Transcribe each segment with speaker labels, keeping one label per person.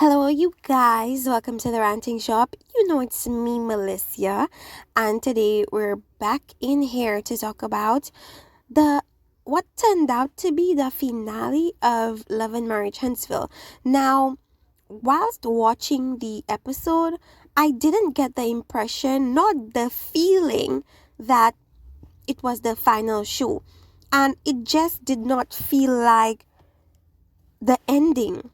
Speaker 1: Hello, you guys. Welcome to the Ranting Shop. You know it's me, Melissa, and today we're back in here to talk about the what turned out to be the finale of Love and Marriage Huntsville. Now, whilst watching the episode, I didn't get the impression, not the feeling that it was the final show, and it just did not feel like the ending.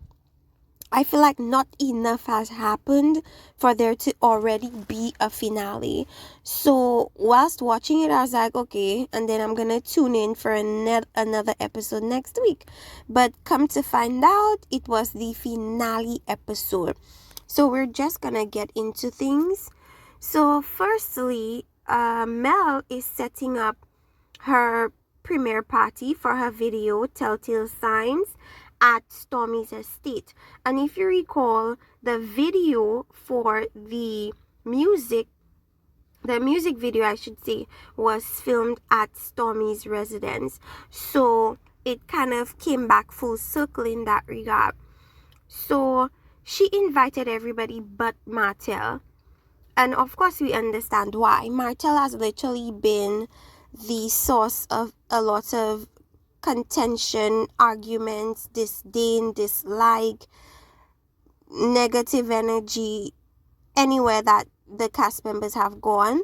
Speaker 1: I feel like not enough has happened for there to already be a finale. So whilst watching it, I was like, okay, and then I'm gonna tune in for another episode next week. But come to find out, it was the finale episode. So we're just gonna get into things. So firstly, Mel is setting up her premiere party for her video Telltale Signs at Stormy's estate. And if you recall, the video for the music video, I should say, was filmed at Stormy's residence. So it kind of came back full circle in that regard. So she invited everybody but Martell. And of course we understand why. Martell has literally been the source of a lot of contention, arguments, disdain, dislike, negative energy anywhere that the cast members have gone.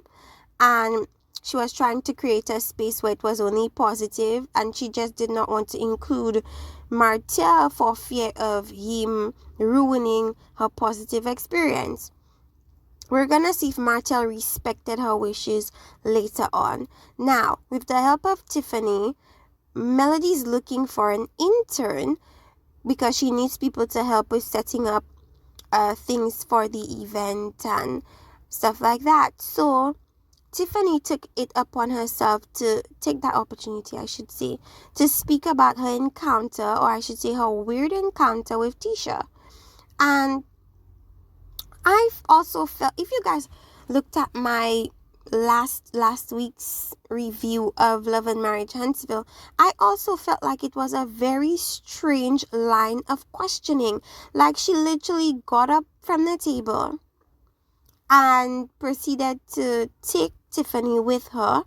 Speaker 1: And she was trying to create a space where it was only positive, and she just did not want to include Martell for fear of him ruining her positive experience. We're gonna see if Martell respected her wishes later on. Now, with the help of Tiffany, Melody's looking for an intern because she needs people to help with setting up things for the event and stuff like that. So Tiffany took it upon herself to take that opportunity, I should say, to speak about her encounter, or I should say her weird encounter with Tisha. And I've also felt, if you guys looked at my last week's review of Love and Marriage Huntsville, I also felt like it was a very strange line of questioning. Like, she literally got up from the table and proceeded to take Tiffany with her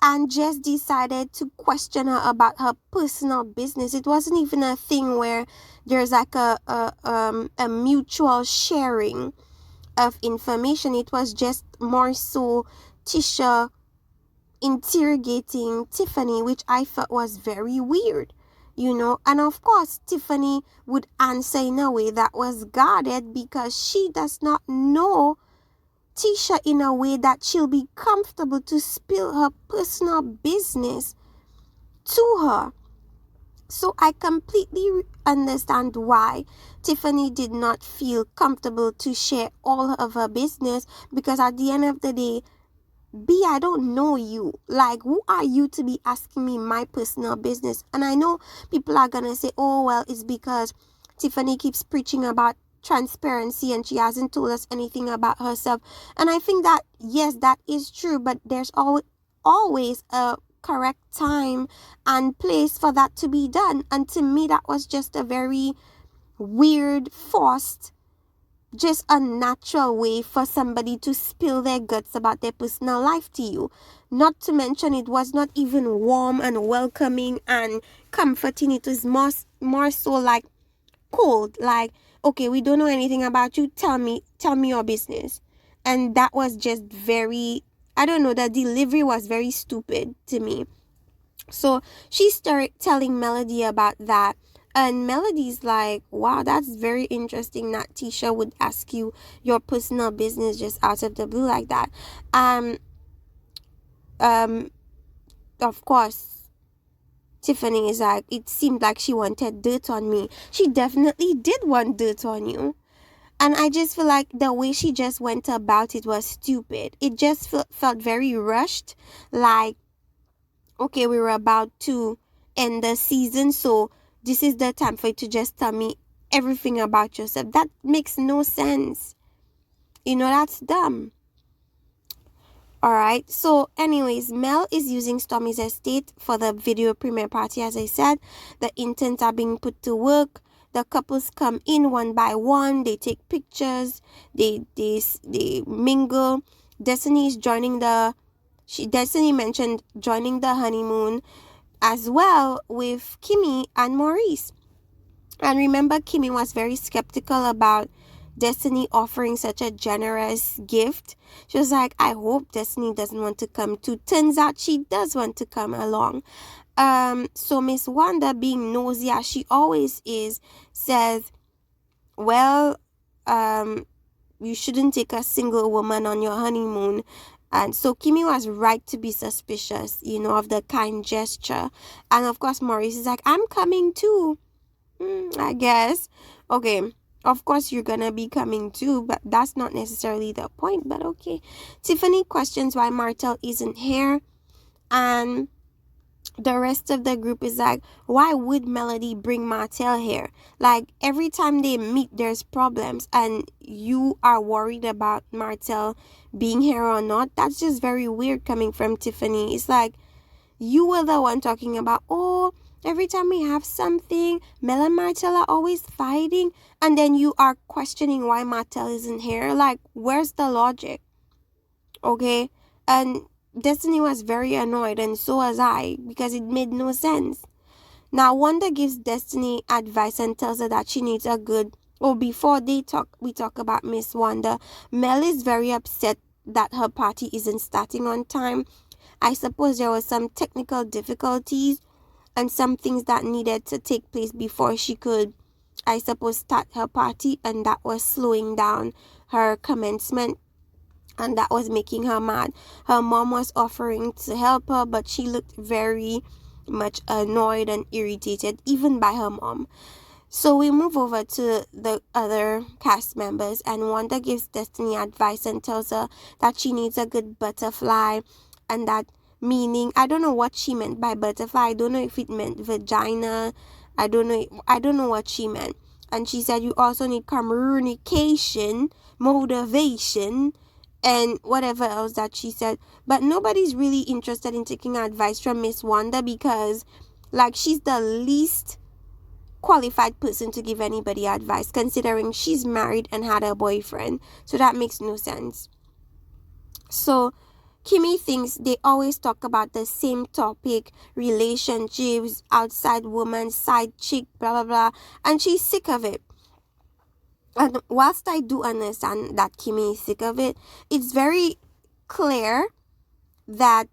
Speaker 1: and just decided to question her about her personal business. It wasn't even a thing where there's like a mutual sharing of information. It was just more so Tisha interrogating Tiffany, which I felt was very weird, and of course Tiffany would answer in a way that was guarded because she does not know Tisha in a way that she'll be comfortable to spill her personal business to her. So I completely understand why Tiffany did not feel comfortable to share all of her business, because at the end of the day, B, I don't know you. Like, who are you to be asking me my personal business? And I know people are going to say, oh, well, it's because Tiffany keeps preaching about transparency and she hasn't told us anything about herself. And I think that, yes, that is true, but there's always a correct time and place for that to be done. And to me, that was just a very weird, forced, just unnatural way for somebody to spill their guts about their personal life to you. Not to mention, it was not even warm and welcoming and comforting. It was more so like cold, like, okay, we don't know anything about you, tell me your business. And that was just very, I don't know, the delivery was very stupid to me. So she started telling Melody about that, and Melody's like, wow, that's very interesting that Tisha would ask you your personal business just out of the blue like that. Of course, Tiffany is like, it seemed like she wanted dirt on me. She definitely did want dirt on you. And I just feel like the way she just went about it was stupid. It just felt very rushed. Like, okay, we were about to end the season, so this is the time for you to just tell me everything about yourself. That makes no sense. That's dumb. Alright, so anyways, Mel is using Stormy's estate for the video premiere party. As I said, the interns are being put to work. The couples come in one by one. They take pictures. They mingle. Destiny mentioned joining the honeymoon as well with Kimmy and Maurice. And remember, Kimmy was very skeptical about Destiny offering such a generous gift. She was like, I hope Destiny doesn't want to come too. Turns out she does want to come along. So Miss Wanda, being nosy as she always is, says, well, you shouldn't take a single woman on your honeymoon. And so Kimmy was right to be suspicious, of the kind gesture. And of course, Maurice is like, I'm coming too. I guess. Okay. Of course, you're gonna be coming too, but that's not necessarily the point. But okay. Tiffany questions why Martel isn't here. And the rest of the group is like, why would Melody bring Martel here? Like, every time they meet, there's problems, and you are worried about Martel being here or not. That's just very weird coming from Tiffany. It's like, you were the one talking about, oh, every time we have something, Mel and Martel are always fighting, and then you are questioning why Martel isn't here. Like, where's the logic? Okay? And Destiny was very annoyed, and so was I, because it made no sense. Now, Wanda gives Destiny advice and tells her that she needs a good... before we talk about Miss Wanda, Mel is very upset that her party isn't starting on time. I suppose there was some technical difficulties and some things that needed to take place before she could, I suppose, start her party, and that was slowing down her commencement. And that was making her mad. Her mom was offering to help her, but she looked very much annoyed and irritated, even by her mom. So we move over to the other cast members, and Wanda gives Destiny advice and tells her that she needs a good butterfly, and that meaning, I don't know what she meant by butterfly. I don't know if it meant vagina. I don't know what she meant. And she said you also need communication, motivation, and whatever else that she said. But nobody's really interested in taking advice from Miss Wanda, because like, she's the least qualified person to give anybody advice, considering she's married and had a boyfriend. So that makes no sense. So Kimmy thinks they always talk about the same topic, relationships, outside woman, side chick, blah blah blah, and she's sick of it. And whilst I do understand that Kimmy is sick of it, it's very clear that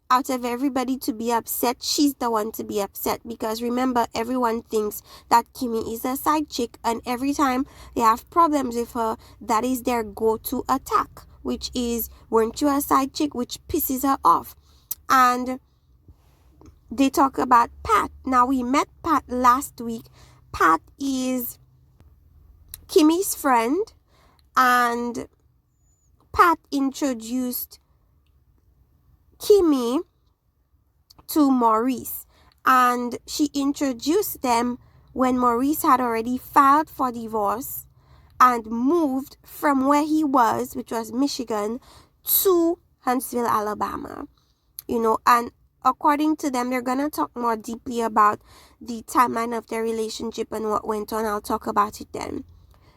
Speaker 1: out of everybody to be upset, she's the one to be upset. Because remember, everyone thinks that Kimmy is a side chick, and every time they have problems with her, that is their go-to attack, which is, weren't you a side chick, which pisses her off. And they talk about Pat. Now, we met Pat last week. Pat is Kimmy's friend, and Pat introduced Kimmy to Maurice, and she introduced them when Maurice had already filed for divorce and moved from where he was, which was Michigan, to Huntsville, Alabama. And according to them, they're gonna talk more deeply about the timeline of their relationship and what went on. I'll talk about it then.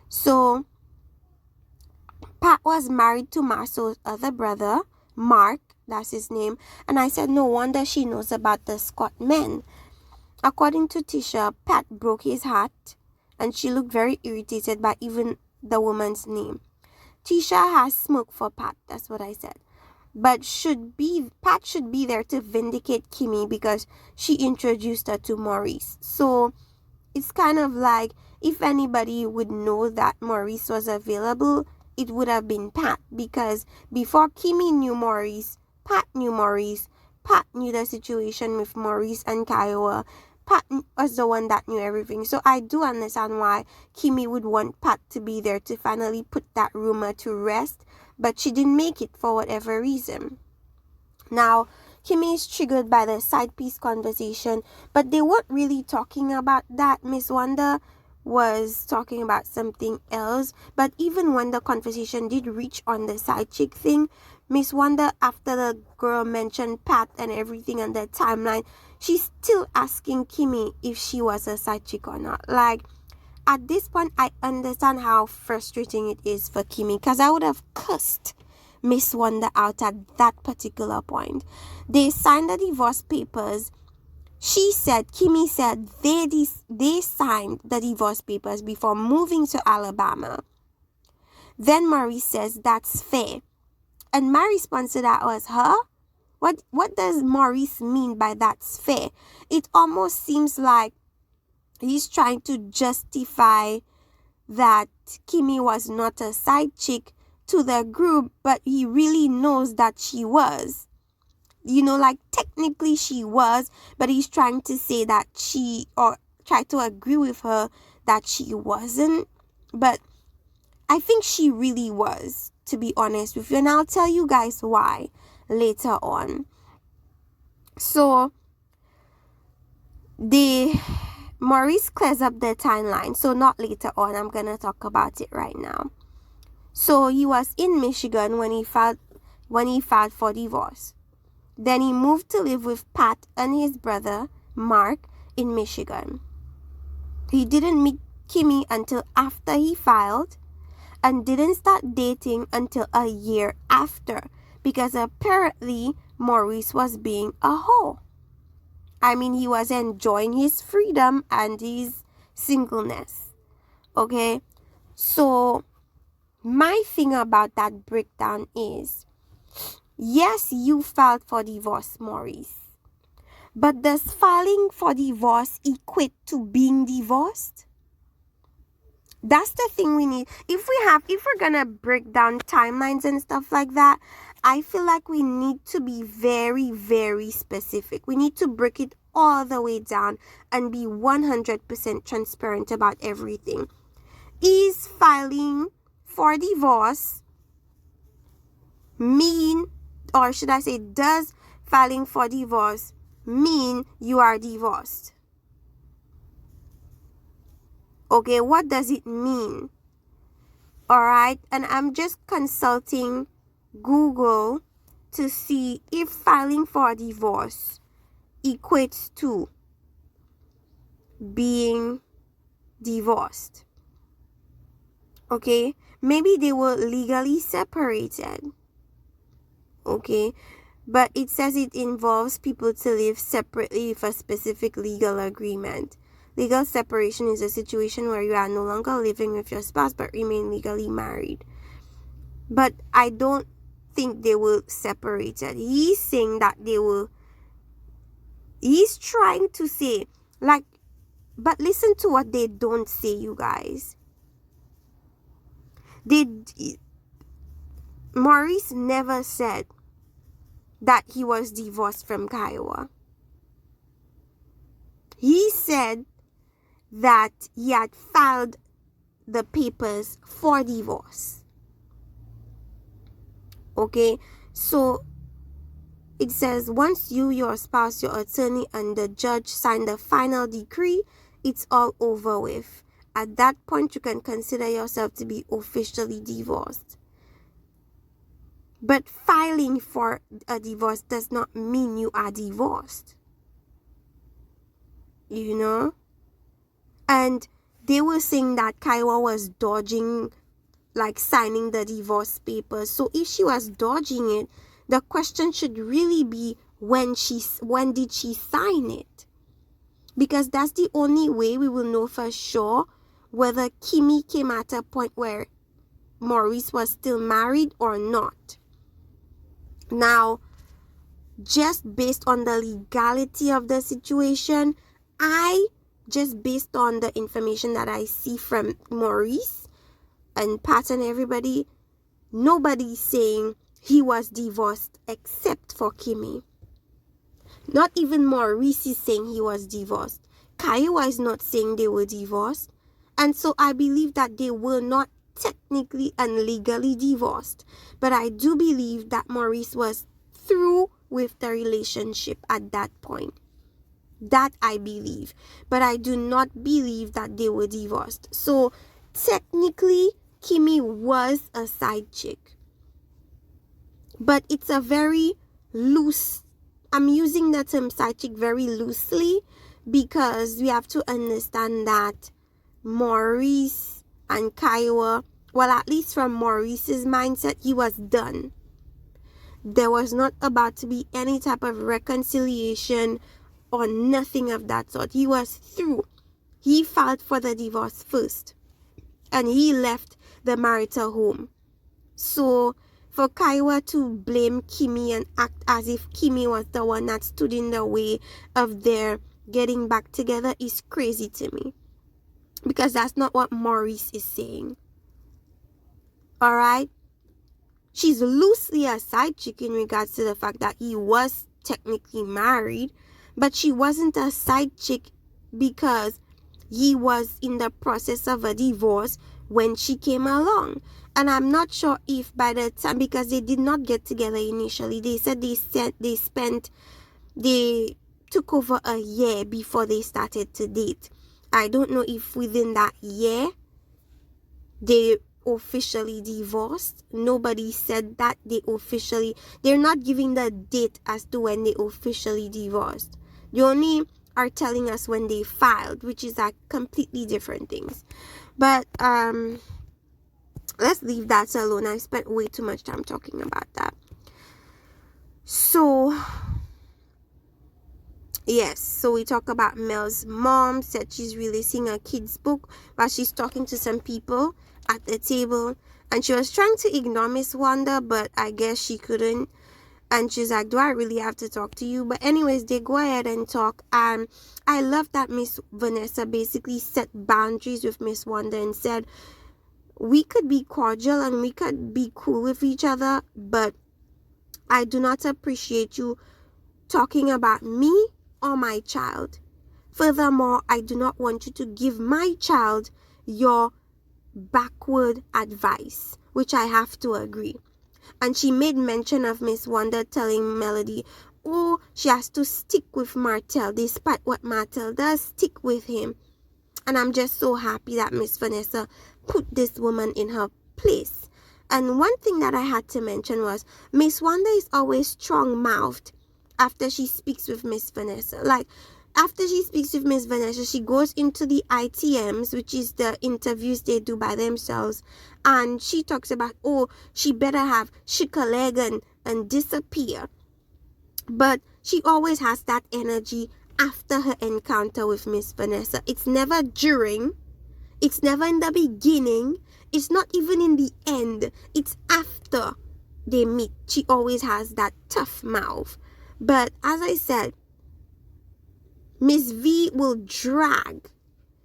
Speaker 1: So Pat was married to Marceau's other brother, Mark, that's his name. And I said, no wonder she knows about the Scott men. According to Tisha, Pat broke his heart, and she looked very irritated by even the woman's name. Tisha has smoke for Pat, that's what I said. But Pat should be there to vindicate Kimmy, because she introduced her to Maurice. So it's kind of like, if anybody would know that Maurice was available, it would have been Pat, because before Kimmy knew Maurice, Pat knew Maurice. Pat knew the situation with Maurice and Kiowa. Pat was the one that knew everything. So I do understand why Kimmy would want Pat to be there to finally put that rumor to rest, but she didn't make it for whatever reason. Now, Kimmy is triggered by the side piece conversation, but they weren't really talking about that. Miss Wanda was talking about something else. But even when the conversation did reach on the side chick thing, Miss Wanda, after the girl mentioned Pat and everything on the timeline, she's still asking Kimmy if she was a side chick or not. Like, at this point, I understand how frustrating it is for Kimmy, because I would have cussed Miss Wonder out at that particular point. They signed the divorce papers. Kimmy said they signed the divorce papers before moving to Alabama. Then Maurice says that's fair. And my response to that was, huh? What does Maurice mean by that's fair? It almost seems like he's trying to justify that Kimmy was not a side chick to the group, but he really knows that she was. Like technically she was, but he's trying to say that or try to agree with her that she wasn't. But I think she really was, to be honest with you. And I'll tell you guys why later on. So, Maurice clears up the timeline. So, not later on. I'm going to talk about it right now. So, he was in Michigan when he filed for divorce. Then he moved to live with Pat and his brother, Mark, in Michigan. He didn't meet Kimmy until after he filed, and didn't start dating until a year after, because apparently Maurice was being a hoe. I mean, he was enjoying his freedom and his singleness. Okay? So, my thing about that breakdown is, yes, you filed for divorce, Maurice. But does filing for divorce equate to being divorced? That's the thing we need. If we're gonna break down timelines and stuff like that, I feel like we need to be very, very specific. We need to break it all the way down and be 100% transparent about everything. Is filing for divorce mean, or should I say, does filing for divorce mean you are divorced? Okay, what does it mean? Alright, and I'm just consulting Google to see if filing for divorce equates to being divorced. Okay, maybe they were legally separated. Okay, but it says it involves people to live separately with a specific legal agreement. Legal separation is a situation where you are no longer living with your spouse but remain legally married. But I don't think they were separated. He's saying that he's trying to say, like, but listen to what they don't say, you guys. Maurice never said that he was divorced from Kiowa. He said that he had filed the papers for divorce. Okay, so it says once you, your spouse, your attorney, and the judge sign the final decree, it's all over with. At that point, you can consider yourself to be officially divorced. But filing for a divorce does not mean you are divorced. You know? And they were saying that Kiowa was dodging, like, signing the divorce papers. So if she was dodging it, the question should really be when did she sign it? Because that's the only way we will know for sure whether Kimmy came at a point where Maurice was still married or not. Now, just based on the legality of the situation, just based on the information that I see from Maurice and Pat and everybody, nobody's saying he was divorced except for Kimmy. Not even Maurice is saying he was divorced. Kiowa is not saying they were divorced. And so I believe that they were not technically and legally divorced. But I do believe that Maurice was through with the relationship at that point. That I believe. But I do not believe that they were divorced. So technically, Kimmy was a side chick. But it's a very loose, I'm using the term side chick very loosely, because we have to understand that Maurice and Kiowa, well, at least from Maurice's mindset, he was done. There was not about to be any type of reconciliation or nothing of that sort. He was through. He filed for the divorce first, and he left the marital home. So for Kiowa to blame Kimmy and act as if Kimmy was the one that stood in the way of their getting back together is crazy to me, because that's not what Maurice is saying. Alright? She's loosely a side chick in regards to the fact that he was technically married, but she wasn't a side chick because he was in the process of a divorce when she came along. And I'm not sure if by the time, because they did not get together initially, they said they took over a year before they started to date. I don't know if within that year they officially divorced. Nobody said that they're not giving the date as to when they officially divorced. They only are telling us when they filed, which is like completely different things. But let's leave that alone. I spent way too much time talking about that. So yes, so we talk about Mel's mom said she's releasing a kid's book while she's talking to some people at the table, and she was trying to ignore Miss Wanda, but I guess she couldn't, and she's like, do I really have to talk to you? But anyways, they go ahead and talk, and I love that Miss Vanessa basically set boundaries with Miss Wanda and said, we could be cordial and we could be cool with each other, but I do not appreciate you talking about me or my child. Furthermore, I do not want you to give my child your backward advice, which I have to agree. And she made mention of Miss Wanda telling Melody, oh, she has to stick with Martel, despite what Martel does, stick with him. And I'm just so happy that Miss Vanessa put this woman in her place. And one thing that I had to mention was Miss Wanda is always strong-mouthed after she speaks with Miss Vanessa. Like, after she speaks with Miss Vanessa, she goes into the ITMs, which is the interviews they do by themselves, and she talks about, oh, she better have shake a leg and disappear. But she always has that energy after her encounter with Miss Vanessa. It's never during, it's never in the beginning, it's not even in the end, it's after they meet. She always has that tough mouth. But as I said, Miss V will drag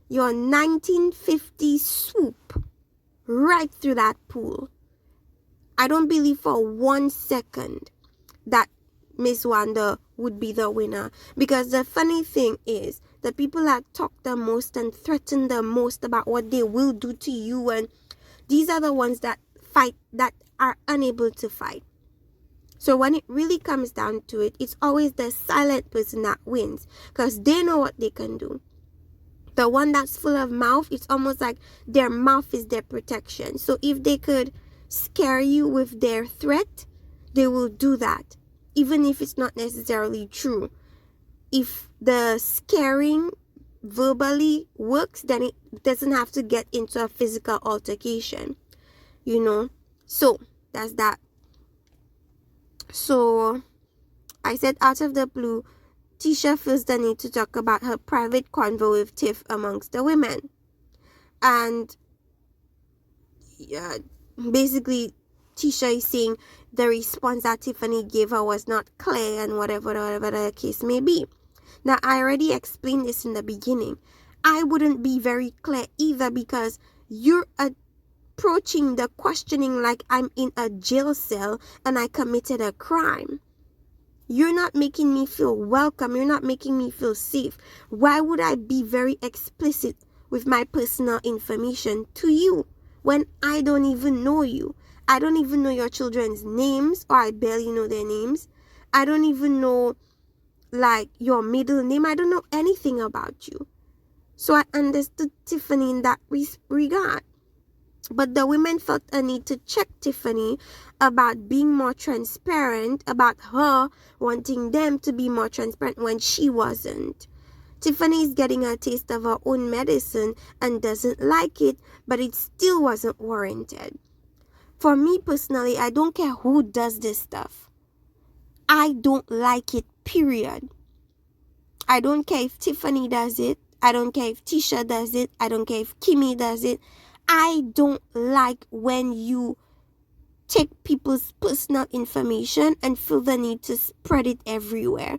Speaker 1: your 1950 swoop right through that pool. I don't believe for 1 second that Miss Wanda would be the winner. Because the funny thing is, the people that talk the most and threaten the most about what they will do to you, and these are the ones that fight, that are unable to fight. So when it really comes down to it, it's always the silent person that wins, because they know what they can do. The one that's full of mouth, it's almost like their mouth is their protection. So if they could scare you with their threat, they will do that, even if it's not necessarily true. If the scaring verbally works, then it doesn't have to get into a physical altercation, you know. So that's that. So I said, out of the blue, Tisha feels the need to talk about her private convo with Tiff amongst the women. And basically, Tisha is saying the response that Tiffany gave her was not clear and whatever the case may be. Now, I already explained this in the beginning. I wouldn't be very clear either, because you're approaching the questioning like I'm in a jail cell and I committed a crime. You're not making me feel welcome. You're not making me feel safe. Why would I be very explicit with my personal information to you when I don't even know you? I don't even know your children's names, or I barely know their names. I don't even know, like, your middle name. I don't know anything about you. So I understood Tiffany in that regard. But the women felt a need to check Tiffany about being more transparent, about her wanting them to be more transparent when she wasn't. Tiffany is getting a taste of her own medicine and doesn't like it, but it still wasn't warranted. For me personally, I don't care who does this stuff. I don't like it, period. I don't care if Tiffany does it. I don't care if Tisha does it. I don't care if Kimmy does it. I don't like when you take people's personal information and feel the need to spread it everywhere.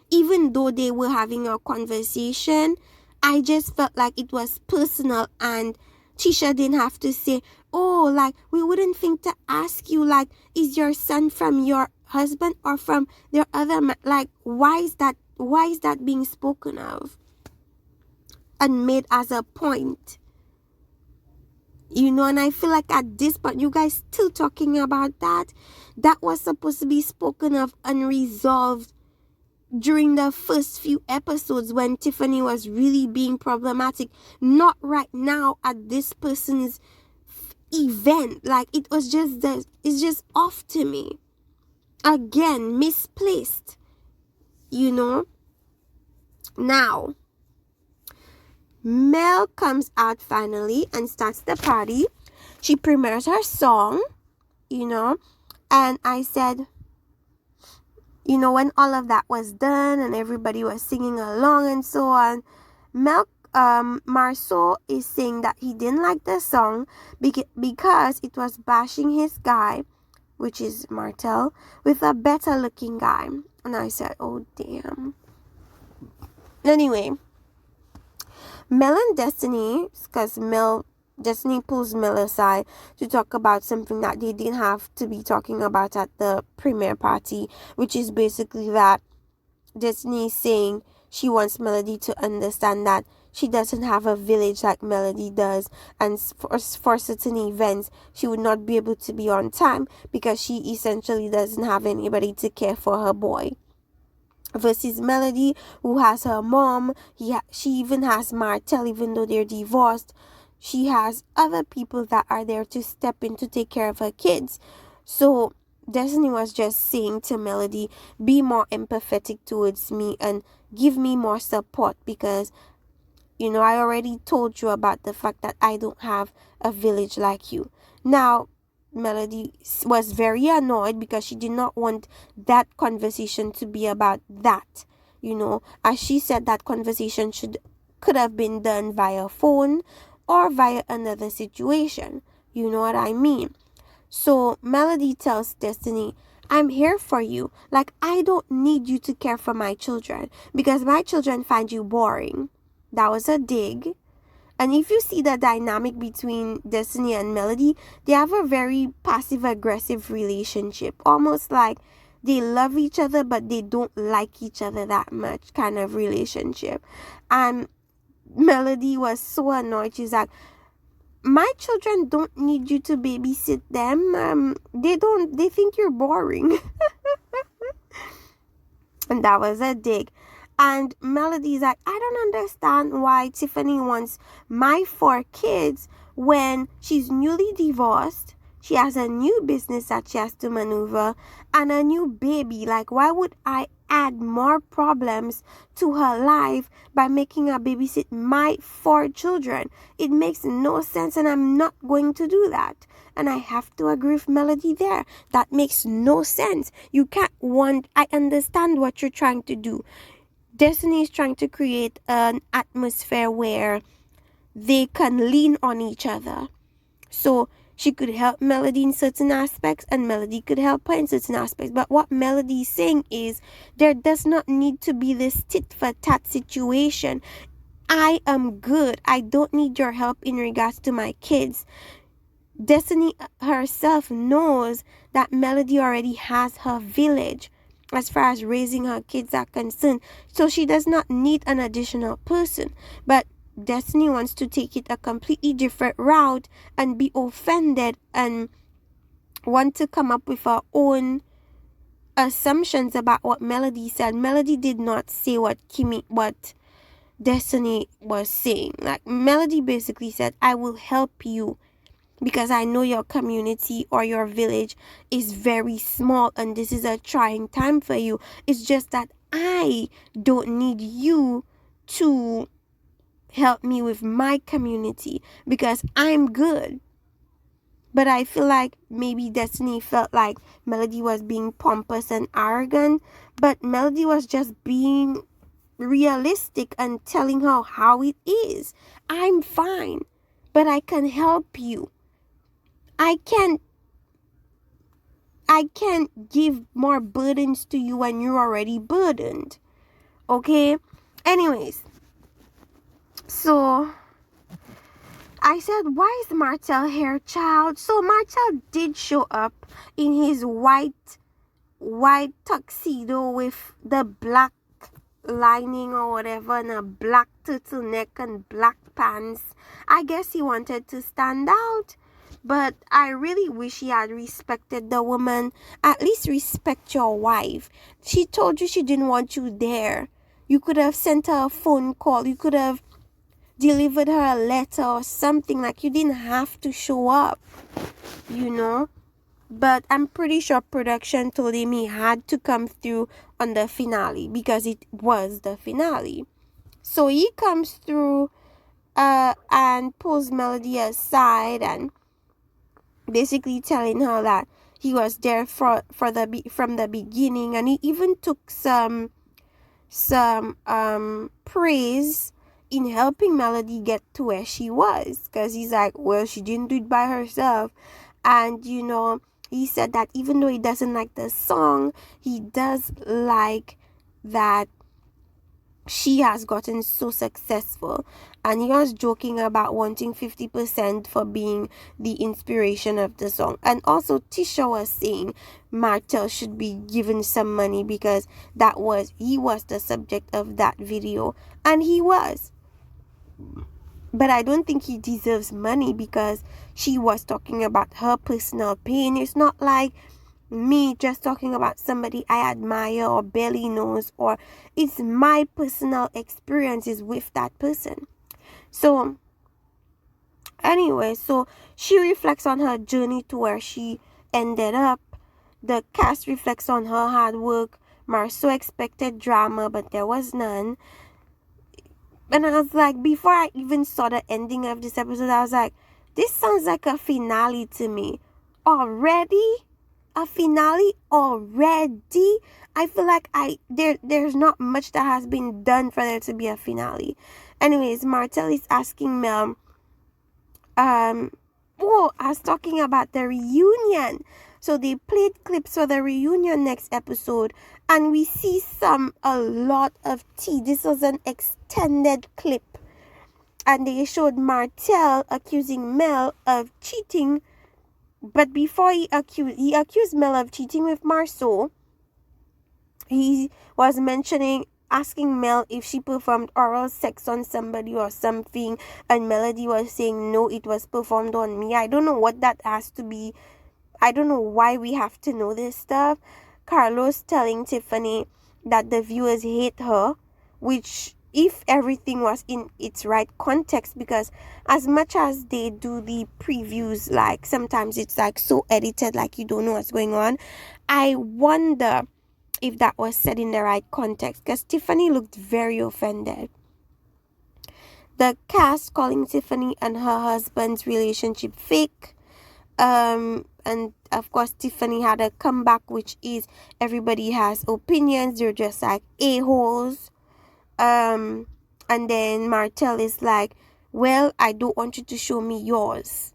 Speaker 1: Even though they were having a conversation, I just felt like it was personal, and Tisha didn't have to say, oh, like, we wouldn't think to ask you, like, is your son from your husband or from their other man? Like, why is that being spoken of and made as a point? And I feel like at this point, you guys still talking about that. That was supposed to be spoken of unresolved during the first few episodes when Tiffany was really being problematic. Not right now at this person's event. Like, it was just that. It's just off to me. Again, misplaced. Now, Mel comes out finally and starts the party. She premieres her song, and I said, when all of that was done and everybody was singing along and so on, Marceau is saying that he didn't like the song because it was bashing his guy, which is Martel, with a better looking guy. And I said, oh damn. Anyway, Mel and Destiny, because Destiny pulls Mel aside to talk about something that they didn't have to be talking about at the premiere party, which is basically that Destiny is saying she wants Melody to understand that she doesn't have a village like Melody does, and for certain events she would not be able to be on time because she essentially doesn't have anybody to care for her boy. Versus Melody, who has her mom, she even has Martel, even though they're divorced. She has other people that are there to step in to take care of her kids. So Destiny was just saying to Melody, be more empathetic towards me and give me more support because, I already told you about the fact that I don't have a village like you. Now, Melody was very annoyed because she did not want that conversation to be about that. As she said, that conversation could have been done via phone or via another situation. You know what I mean? So Melody tells Destiny, I'm here for you. Like, I don't need you to care for my children because my children find you boring. That was a dig. And if you see the dynamic between Destiny and Melody, they have a very passive-aggressive relationship. Almost like they love each other, but they don't like each other that much kind of relationship. And Melody was so annoyed. She's like, my children don't need you to babysit them. They think you're boring. And that was a dig. And Melody's like, I don't understand why Tiffany wants my 4 kids when she's newly divorced. She has a new business that she has to maneuver and a new baby. Like, why would I add more problems to her life by making her babysit my 4 children? It makes no sense, and I'm not going to do that. And I have to agree with Melody there. That makes no sense. I understand what you're trying to do. Destiny is trying to create an atmosphere where they can lean on each other. So she could help Melody in certain aspects and Melody could help her in certain aspects. But what Melody is saying is there does not need to be this tit-for-tat situation. I am good. I don't need your help in regards to my kids. Destiny herself knows that Melody already has her village as far as raising her kids are concerned. So she does not need an additional person. But Destiny wants to take it a completely different route and be offended and want to come up with her own assumptions about what Melody said. Melody did not say what Destiny was saying. Like, Melody basically said, I will help you because I know your community or your village is very small and this is a trying time for you. It's just that I don't need you to help me with my community because I'm good. But I feel like maybe Destiny felt like Melody was being pompous and arrogant, but Melody was just being realistic and telling her how it is. I'm fine, but I can help you. I can't give more burdens to you when you're already burdened. Okay? Anyways, so I said, why is Martel here, child? So Martel did show up in his white tuxedo with the black lining or whatever and a black turtleneck and black pants. I guess he wanted to stand out. But I really wish he had respected the woman. At least respect your wife. She told you she didn't want you there. You could have sent her a phone call. You could have delivered her a letter or something. Like, you didn't have to show up, you know. But I'm pretty sure production told him he had to come through on the finale because it was the finale. So he comes through and pulls Melody aside and basically telling her that he was there from the beginning, and he even took some praise in helping Melody get to where she was, because he's like, well, she didn't do it by herself. And you know, he said that even though he doesn't like the song, he does like that she has gotten so successful. And he was joking about wanting 50% for being the inspiration of the song. And also Tisha was saying Martel should be given some money because he was the subject of that video, and he was. But I don't think he deserves money because she was talking about her personal pain. It's not like me just talking about somebody I admire or barely knows, or it's my personal experiences with that person. So anyway, so she reflects on her journey to where she ended up. The cast reflects on her hard work. Marceau expected drama, but there was none. And I was like, before I even saw the ending of this episode, I was like, this sounds like a finale to me. Already? A finale already? I feel like there's not much that has been done for there to be a finale. Anyways, Martel is asking Mel, I was talking about the reunion. So they played clips for the reunion next episode, and we see a lot of tea. This was an extended clip, and they showed Martel accusing Mel of cheating. But before he accused Mel of cheating with Marceau, he was asking Mel if she performed oral sex on somebody or something, and Melody was saying, no, it was performed on me. I don't know what that has to be. I don't know why we have to know this stuff. Carlos telling Tiffany that the viewers hate her, which if everything was in its right context, because as much as they do the previews, like sometimes it's like so edited, like you don't know what's going on. I wonder if that was said in the right context, because Tiffany looked very offended. The cast calling Tiffany and her husband's relationship fake. And of course Tiffany had a comeback, which is everybody has opinions, they're just like a-holes. And then Martel is like, well, I don't want you to show me yours,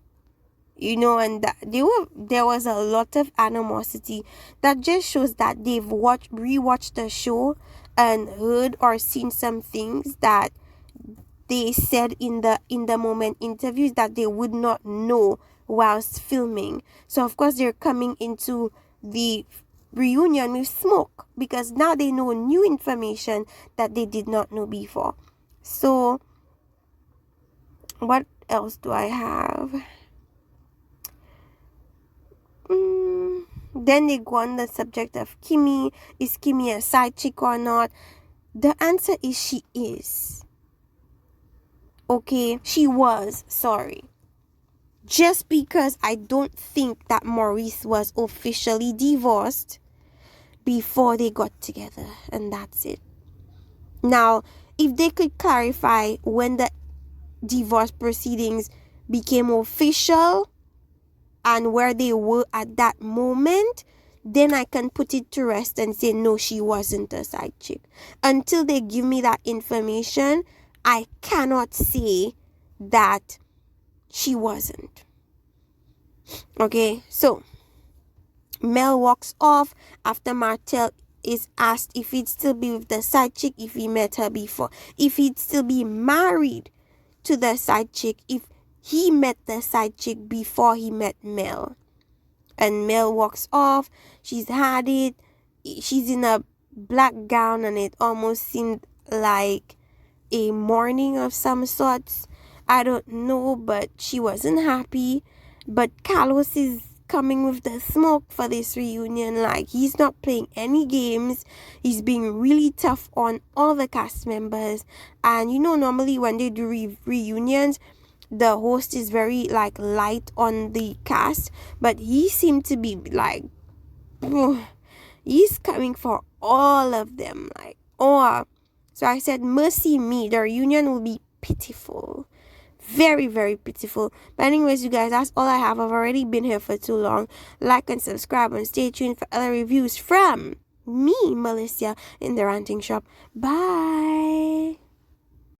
Speaker 1: you know. And there was a lot of animosity that just shows that they've rewatched the show and heard or seen some things that they said in the moment interviews that they would not know whilst filming. So of course they're coming into the reunion with smoke, because now they know new information that they did not know before. So what else do I have? Then they go on the subject of Kimmy. Is Kimmy a side chick or not? The answer is she is. Okay, she was, sorry. Just because I don't think that Maurice was officially divorced before they got together, and that's it. Now, if they could clarify when the divorce proceedings became official and where they were at that moment, then I can put it to rest and say, no, she wasn't a side chick. Until they give me that information, I cannot say that she wasn't. Okay, so Mel walks off after Martel is asked if he'd still be with the side chick if he met her before, if he'd still be married to the side chick if he met the side chick before he met Mel. And Mel walks off. She's had it. She's in a black gown and it almost seemed like a mourning of some sorts. I don't know, but she wasn't happy. But Carlos is coming with the smoke for this reunion. Like, he's not playing any games. He's being really tough on all the cast members. And you know, normally when they do reunions, the host is very like light on the cast, but he seemed to be like, he's coming for all of them, like, oh. So I said, mercy me, the reunion will be pitiful, very, very pitiful. But anyways, you guys, that's all I have. I've already been here for too long. Like and subscribe and stay tuned for other reviews from me, Melissa, in the Ranting Shop. Bye.